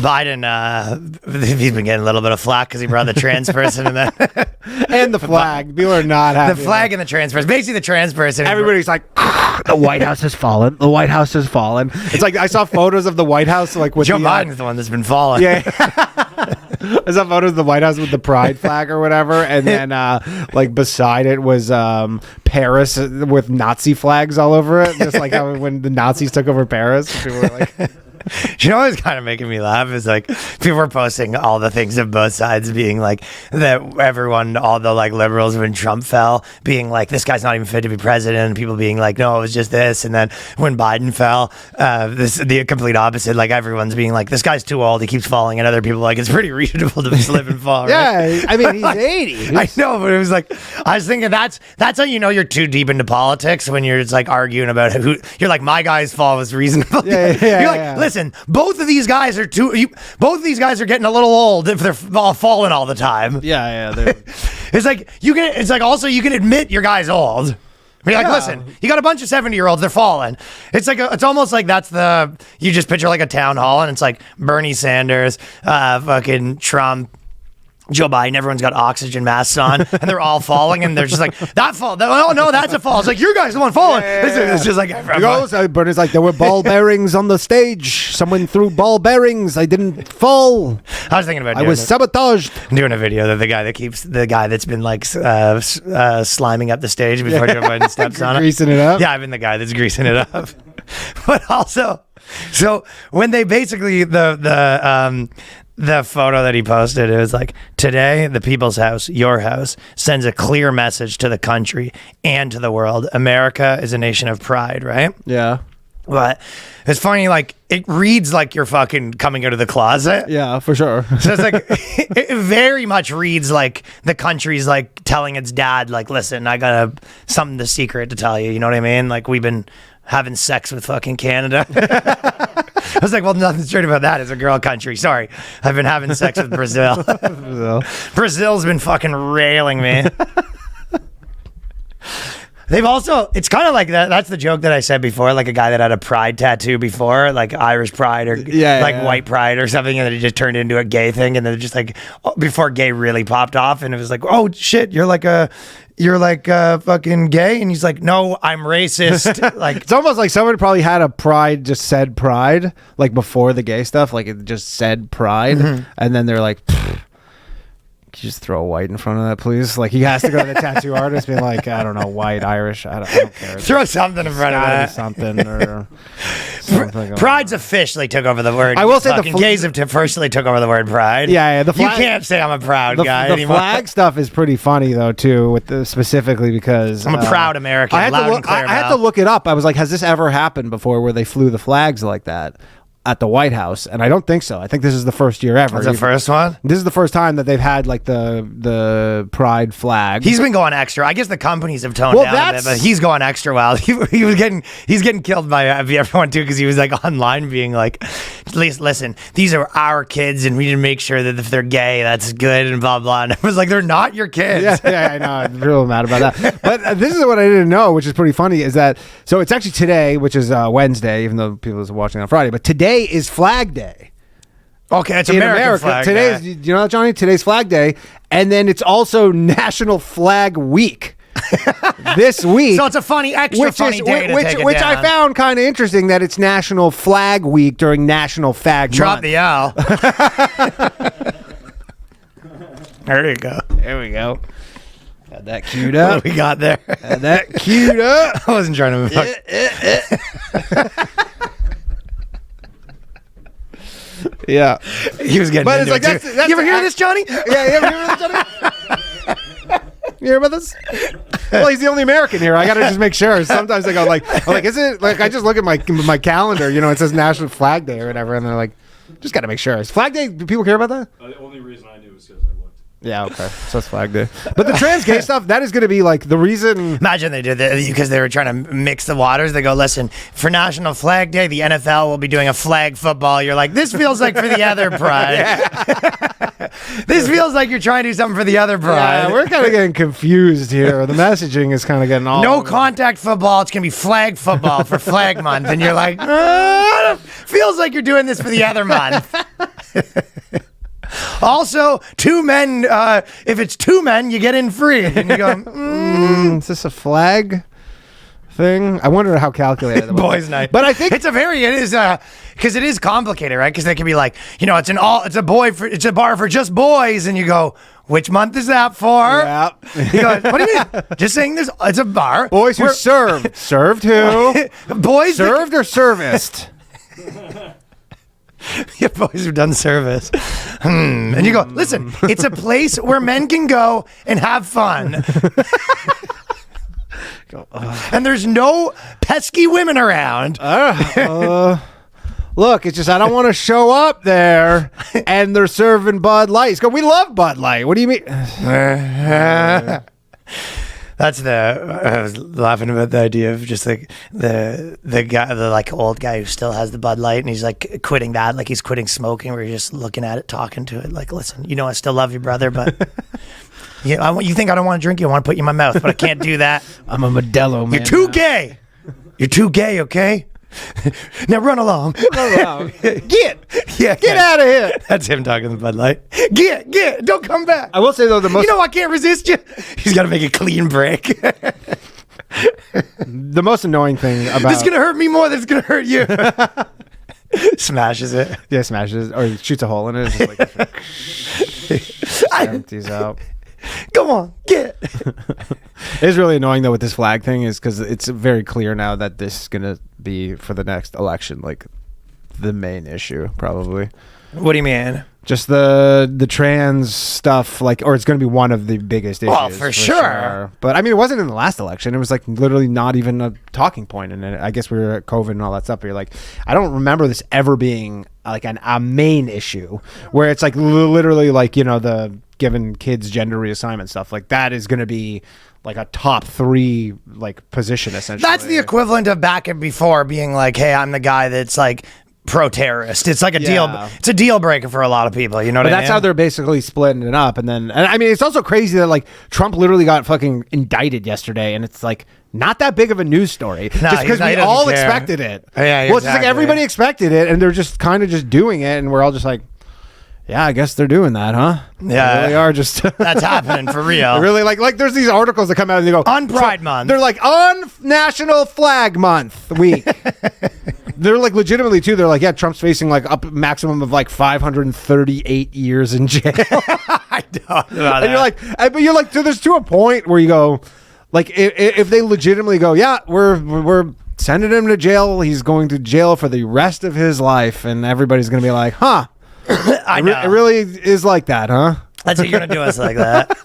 Biden, he's been getting a little bit of flack because he brought the trans person and then and the flag. People are not happy. The flag and the trans person. Basically, the trans person. Everybody's like, the White House has fallen. The White House has fallen. It's like I saw photos of the White House like with Joe Biden's the one that's been falling. Yeah. I saw photos of the White House with the pride flag or whatever, and then like beside it was Paris with Nazi flags all over it, just like how when the Nazis took over Paris, people were like. You know what's kind of making me laugh is like people were posting all the things of both sides being like that everyone, all the like liberals when Trump fell, being like this guy's not even fit to be president. People being like, no, it was just this. And then when Biden fell, the complete opposite. Like everyone's being like, this guy's too old. He keeps falling. And other people are like, it's pretty reasonable to slip and fall. Right? Yeah, I mean he's 80. I know, but it was like I was thinking that's how you know you're too deep into politics when you're just like arguing about who. You're like my guy's fall was reasonable. Yeah, you're like, listen. Both of these guys are both of these guys are getting a little old if they're all falling all the time. Yeah. It's like it's like also you can admit your guy's old. Be like, listen, you got a bunch of 70-year-olds, they're falling. It's like it's almost like you just picture like a town hall and it's like Bernie Sanders, fucking Trump, Joe Biden, everyone's got oxygen masks on, and they're all falling, and they're just like, that fall. Oh, no, that's a fall. It's like, your guy's the one falling. Yeah. It's just like, Bernie's like, there were ball bearings on the stage. Someone threw ball bearings. I didn't fall. I was thinking about I was sabotaged. Doing a video that the guy that's been like sliming up the stage before Joe Biden steps on it. Greasing it up? Yeah, I've been the guy that's greasing it up. But also, so when they basically, the photo that he posted, it was like, today, the people's house, your house, sends a clear message to the country and to the world. America is a nation of pride, right? Yeah. But it's funny, like, it reads like you're fucking coming out of the closet. Yeah, for sure. So it's like, it very much reads like the country's like telling its dad, like, listen, I got something the secret to tell you. You know what I mean? Like, we've been having sex with fucking Canada. I was like, well, nothing straight about that. It's a girl country. Sorry. I've been having sex with Brazil. Brazil's been fucking railing me. They've also, it's kind of like that. That's the joke that I said before, like a guy that had a pride tattoo before, like Irish pride or white pride or something, and then it just turned into a gay thing. And then just like before gay really popped off, and it was like, oh shit, you're like fucking gay. And he's like, no, I'm racist. Like, it's almost like someone probably had a pride, just said pride, like before the gay stuff, like it just said pride. Mm-hmm. And then they're like, can you just throw a white in front of that, please? Like, he has to go to the tattoo artist, being like, I don't know, white, Irish, I don't care. Throw something in front of that. Something or something. Pride's officially took over the word. I will say gays have officially took over the word pride. Yeah. You can't say I'm a proud guy anymore. The flag stuff is pretty funny though too, specifically because I'm a proud American. I had to look it up. I was like, has this ever happened before where they flew the flags like that at the White House? And I don't think so. I think this is the first year ever. That's the first one? This is the first time that they've had like the pride flag. He's been going extra. I guess the companies have toned down a bit, but he's going extra wild. He's getting killed by everyone too, because he was like online being like, listen, these are our kids and we need to make sure that if they're gay, that's good and blah, blah. And I was like, they're not your kids. Yeah, I know. I'm real mad about that. But this is what I didn't know, which is pretty funny, is that, so it's actually today, which is Wednesday, even though people are watching on Friday, but today is Flag Day. Okay, it's America. Flag Day. You know that, Johnny? Today's Flag Day, and then it's also National Flag Week this week. So it's a funny day to take it which down. I found kind of interesting, that it's National Flag Week during National Fag Drop Month. the L. There you go. There we go. Had that queued up. What we got there? Had that queued up. I wasn't trying to. Yeah, he was getting. But into it's like it that's you ever hear this, Johnny? Yeah, you ever hear this, Johnny? You hear about this? Well, he's the only American here. I gotta just make sure. Sometimes I go like, is it like, I just look at my calendar, you know, it says National Flag Day or whatever, and they're like, just gotta make sure. Is Flag Day? Do people care about that? The only reason I knew was because I looked. Yeah, okay. So it's Flag Day. But the trans gay stuff, that is going to be like the reason. Imagine they did that because they were trying to mix the waters. They go, listen, for National Flag Day, the NFL will be doing a flag football. You're like, this feels like for the other pride. This feels like you're trying to do something for the other pride. Yeah, we're kind of getting confused here. The messaging is kind of getting all no over. Contact football. It's going to be flag football for Flag Month. And you're like, feels like you're doing this for the other month. Also, two men. If it's two men, you get in free. And you go, Is this a flag thing? I wonder how calculated it was. boys' night. But I think it is because it is complicated, right? Because they can be like, it's a bar for just boys, and you go, which month is that for? Yeah. You go, what do you mean? Just saying, it's a bar. Boys who served. Served who? Boys Served or serviced? Yeah, boys who've done service. And you go, listen, it's a place where men can go and have fun. And there's no pesky women around. Look, it's just I don't want to show up there and they're serving Bud Light. He's going, we love Bud Light. What do you mean? That's I was laughing about the idea of just like the guy, the like old guy who still has the Bud Light, and he's like quitting that, like he's quitting smoking, where you're just looking at it, talking to it, like, listen, I still love you, brother, but you think I don't want to drink you, I want to put you in my mouth, but I can't do that. I'm a Modelo man. You're too gay. You're too gay, okay? Now run along. Get out of here. That's him talking to Bud Light. Get, don't come back. I will say though, I can't resist you. He's got to make a clean break. The most annoying thing about this is gonna hurt me more than it's gonna hurt you. Smashes it. Yeah, smashes or shoots a hole in it. It's just like empties out. Come on, get. It is really annoying though with this flag thing is because it's very clear now that this is gonna be for the next election like the main issue probably. What do you mean? Just the trans stuff, like, or it's going to be one of the biggest issues. Well, for sure. But I mean, it wasn't in the last election. It was like literally not even a talking point. And I guess we were at COVID and all that stuff. But you're like, I don't remember this ever being like a main issue where it's like literally like, the giving kids gender reassignment stuff. Like that is going to be like a top 3 like position essentially. That's the equivalent of back and before being like, hey, I'm the guy that's like pro-terrorist. It's like it's a deal breaker for a lot of people, you know what I mean? That's how they're basically splitting it up. And I mean, it's also crazy that like Trump literally got fucking indicted yesterday, and it's like not that big of a news story. No, just because we all expected it. Yeah, well, it's just like everybody expected it, and they're just kind of just doing it, and we're all just like, yeah, I guess they're doing that, huh? Yeah. They really are just... That's happening for real. Really, like there's these articles that come out and they go... On Pride Month. They're like, on National Flag Month week. They're like legitimately, too. They're like, yeah, Trump's facing like up maximum of like 538 years in jail. I don't know that. And you're like, so there's to a point where you go, like, if they legitimately go, yeah, we're sending him to jail. He's going to jail for the rest of his life. And everybody's going to be like, huh. I know. It really is like that, huh? That's what you're going to do us like that.